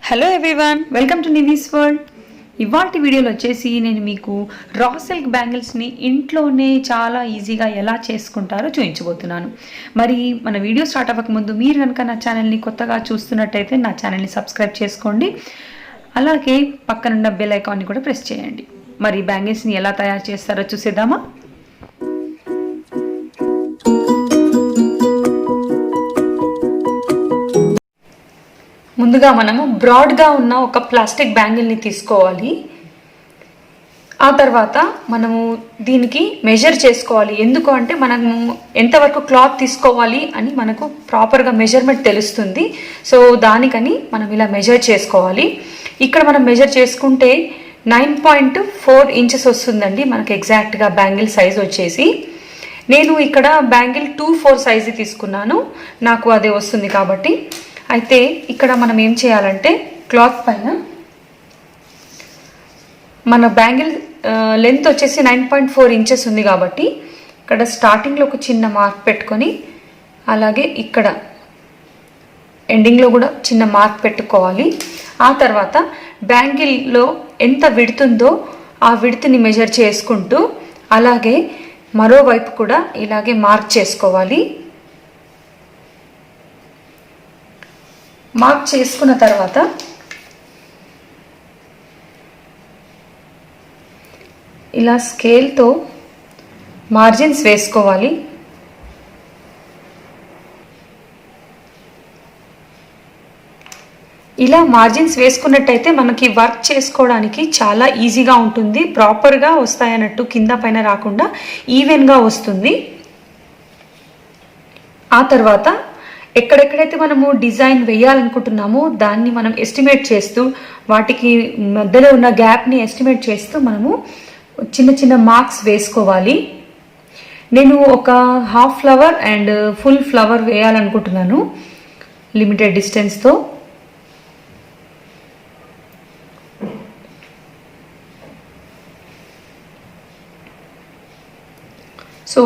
Hello everyone, welcome to Nivi's world. ఇవాల్టి వీడియోలో వచ్చేసి నేను మీకు రా సిల్క్ బ్యాంగిల్స్ని ఇంట్లోనే చాలా ఈజీగా ఎలా చేసుకుంటారో చూపించబోతున్నాను. మరి మన వీడియో స్టార్ట్ అవ్వకముందు మీరు కనుక నా ఛానల్ని కొత్తగా చూస్తున్నట్టయితే నా ఛానల్ని సబ్స్క్రైబ్ చేసుకోండి. అలాగే పక్కనున్న బెల్ ఐకాన్ని కూడా ప్రెస్ చేయండి. మరి బ్యాంగిల్స్ని ఎలా తయారు చేస్తారో చూసేద్దామా? ముందుగా మనము బ్రాడ్గా ఉన్న ఒక ప్లాస్టిక్ బ్యాంగిల్ని తీసుకోవాలి. ఆ తర్వాత మనము దీనికి మెజర్ చేసుకోవాలి. ఎందుకు అంటే మనము ఎంతవరకు క్లాత్ తీసుకోవాలి అని మనకు ప్రాపర్గా మెజర్మెంట్ తెలుస్తుంది. సో దానికని మనం ఇలా మెజర్ చేసుకోవాలి. ఇక్కడ మనం మెజర్ చేసుకుంటే 9.4 ఇంచెస్ వస్తుందండి మనకు ఎగ్జాక్ట్గా బ్యాంగిల్ సైజ్ వచ్చేసి. నేను ఇక్కడ బ్యాంగిల్ 2/4 సైజు తీసుకున్నాను, నాకు అదే వస్తుంది కాబట్టి. అయితే ఇక్కడ మనం ఏం చేయాలంటే క్లాత్ పైన మన బ్యాంగిల్ లెంత్ వచ్చేసి 9.4 ఇంచెస్ ఉంది కాబట్టి ఇక్కడ స్టార్టింగ్లో ఒక చిన్న మార్క్ పెట్టుకొని అలాగే ఇక్కడ ఎండింగ్లో కూడా చిన్న మార్క్ పెట్టుకోవాలి. ఆ తర్వాత బ్యాంగిల్లో ఎంత విడుతుందో ఆ విడుతుని మెజర్ చేసుకుంటూ అలాగే మరోవైపు కూడా ఇలాగే మార్క్ చేసుకోవాలి. మార్క్ చేసుకున్న తర్వాత ఇలా స్కేల్తో మార్జిన్స్ వేసుకోవాలి. ఇలా మార్జిన్స్ వేసుకున్నట్టయితే మనకి వర్క్ చేసుకోవడానికి చాలా ఈజీగా ఉంటుంది. ప్రాపర్గా వస్తాయన్నట్టు కింద పైన రాకుండా ఈవెన్గా వస్తుంది. ఆ తర్వాత ఎక్కడెక్కడైతే మనము డిజైన్ వేయాలనుకుంటున్నామో దాన్ని మనం ఎస్టిమేట్ చేస్తూ వాటికి మధ్యలో ఉన్న గ్యాప్ని ఎస్టిమేట్ చేస్తూ మనము చిన్న చిన్న మార్క్స్ వేసుకోవాలి. నేను ఒక half flower and full flower వేయాలనుకుంటున్నాను లిమిటెడ్ డిస్టెన్స్తో. సో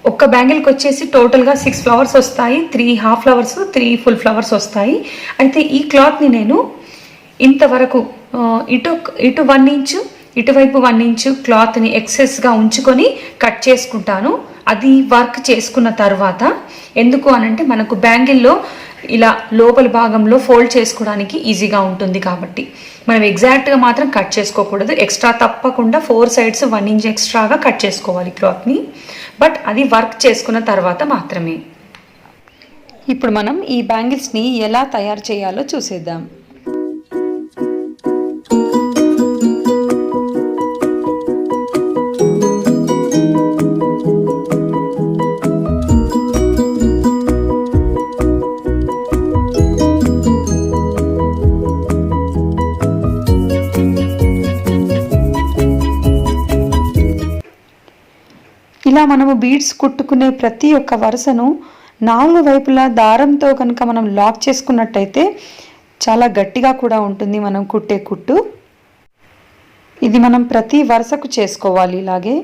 ఒక్క బ్యాంగిల్కి వచ్చేసి టోటల్గా 6 ఫ్లవర్స్ వస్తాయి. 3 హాఫ్ ఫ్లవర్స్, 3 ఫుల్ ఫ్లవర్స్ వస్తాయి. అయితే ఈ క్లాత్ని నేను ఇంతవరకు ఇటు 1 ఇంచు ఇటువైపు 1 ఇంచు క్లాత్ని ఎక్సెస్గా ఉంచుకొని కట్ చేసుకుంటాను. అది వర్క్ చేసుకున్న తర్వాత ఎందుకు అనంటే మనకు బ్యాంగిల్లో ఇలా లోపల భాగంలో ఫోల్డ్ చేసుకోవడానికి ఈజీగా ఉంటుంది కాబట్టి మనం ఎగ్జాక్ట్గా మాత్రం కట్ చేసుకోకూడదు. ఎక్స్ట్రా తప్పకుండా 4 సైడ్స్ 1 ఇంచ్ ఎక్స్ట్రాగా కట్ చేసుకోవాలి క్లాత్ని. బట్ అది వర్క్ చేసుకున్న తర్వాత మాత్రమే. ఇప్పుడు మనం ఈ బ్యాంగిల్స్ని ఎలా తయారు చేయాలో చూసేద్దాం. ఇలా మనము బీడ్స్ కుట్టుకునే ప్రతి ఒక్క వరుసను 4 వైపులా దారంతో కనుక మనం లాక్ చేసుకున్నట్టయితే చాలా గట్టిగా కూడా ఉంటుంది మనం కుట్టే కుట్టు. ఇది మనం ప్రతి వరుసకు చేసుకోవాలి ఇలాగే.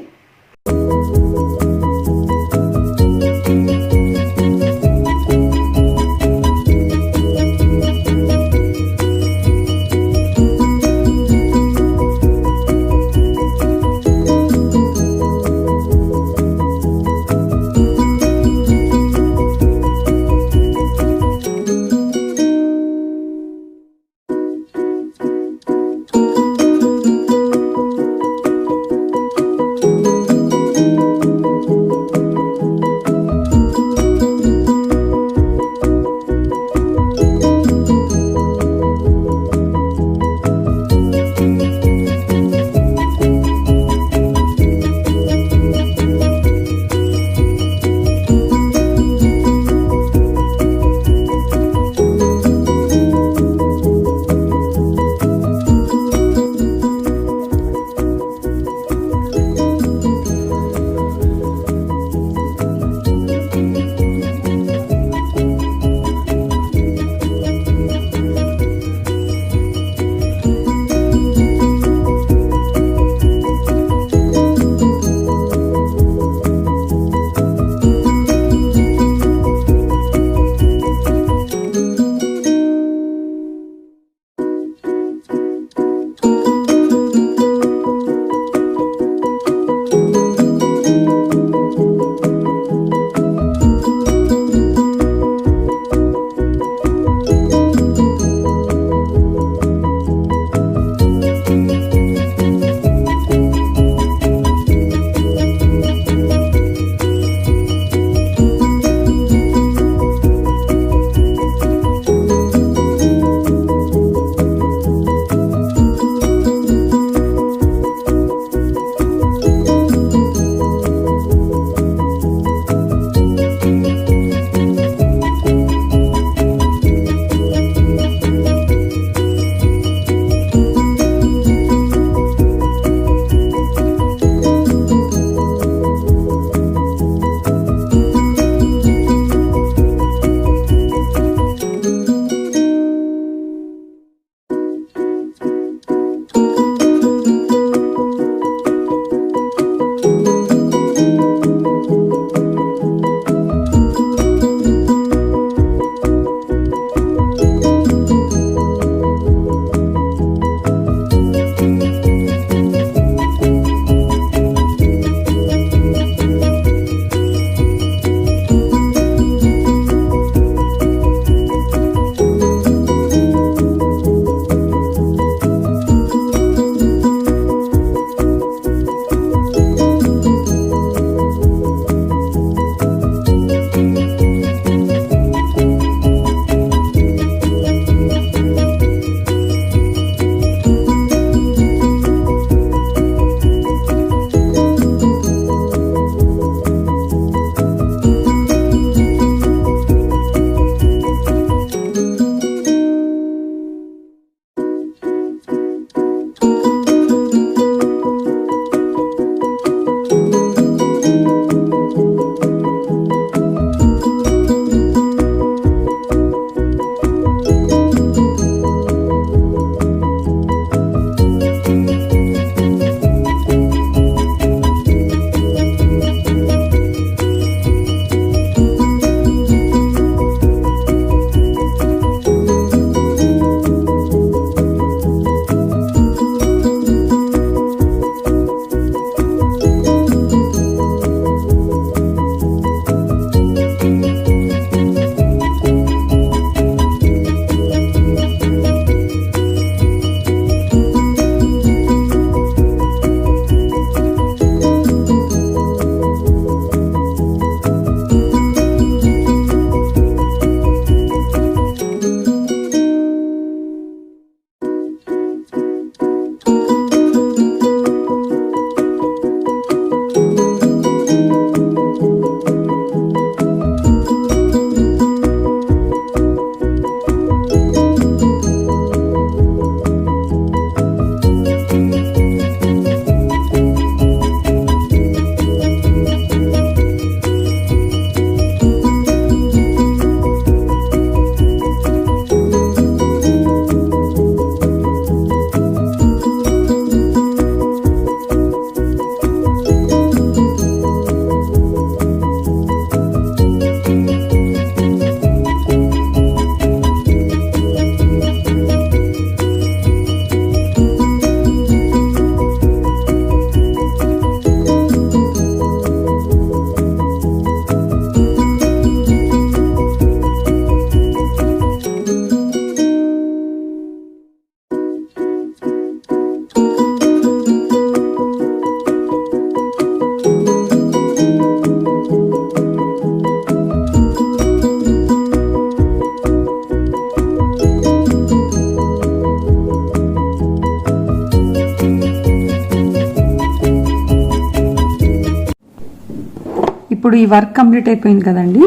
ఇప్పుడు ఈ వర్క్ కంప్లీట్ అయిపోయింది కదండి.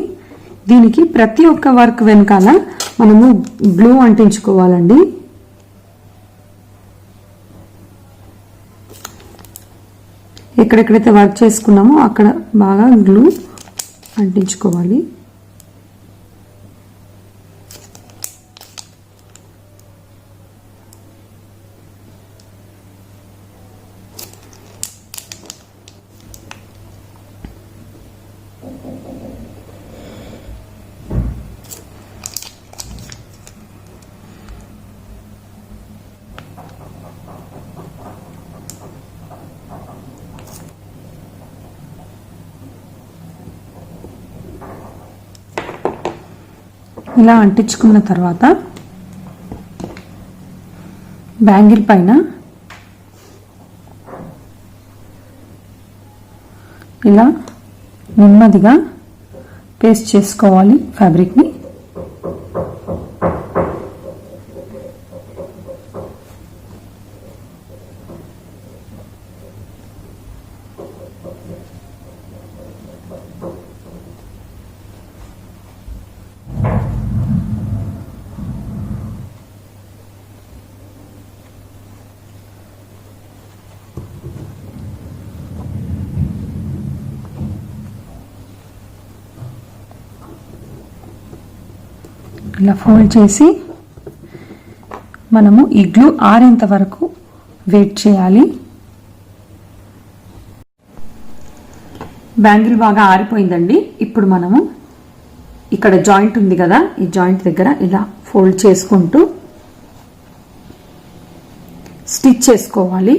దీనికి ప్రతి ఒక్క వర్క్ వెనకాల మనము గ్లూ అంటించుకోవాలండి. ఎక్కడెక్కడైతే వర్క్ చేసుకున్నామో అక్కడ బాగా గ్లూ అంటించుకోవాలి. ఇలా అంటించుకున్న తర్వాత బ్యాంగిల్ పైన ఇలా నెమ్మదిగా పేస్ట్ చేసుకోవాలి ఫ్యాబ్రిక్ని. ఇలా ఫోల్డ్ చేసి మనము ఈ గ్లూ ఆరేంత వరకు వెయిట్ చేయాలి. బ్యాంగిల్ బాగా ఆరిపోయిందండి. ఇప్పుడు మనము ఇక్కడ జాయింట్ ఉంది కదా, ఈ జాయింట్ దగ్గర ఇలా ఫోల్డ్ చేసుకుంటూ స్టిచ్ చేసుకోవాలి.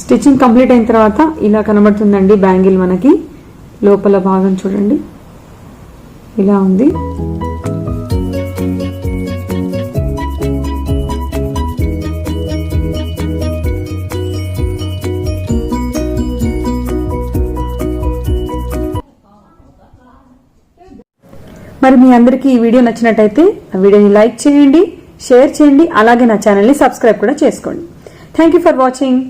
స్టిచ్చింగ్ కంప్లీట్ అయిన తర్వాత ఇలా కనబడుతుందండి బ్యాంగిల్. మనకి లోపల భాగం చూడండి ఇలా ఉంది. మరి మీ అందరికీ ఈ వీడియో నచ్చినట్టయితే ఆ వీడియోని లైక్ చేయండి, షేర్ చేయండి, అలాగే నా ఛానల్ని సబ్స్క్రైబ్ కూడా చేసుకోండి. Thank you for watching.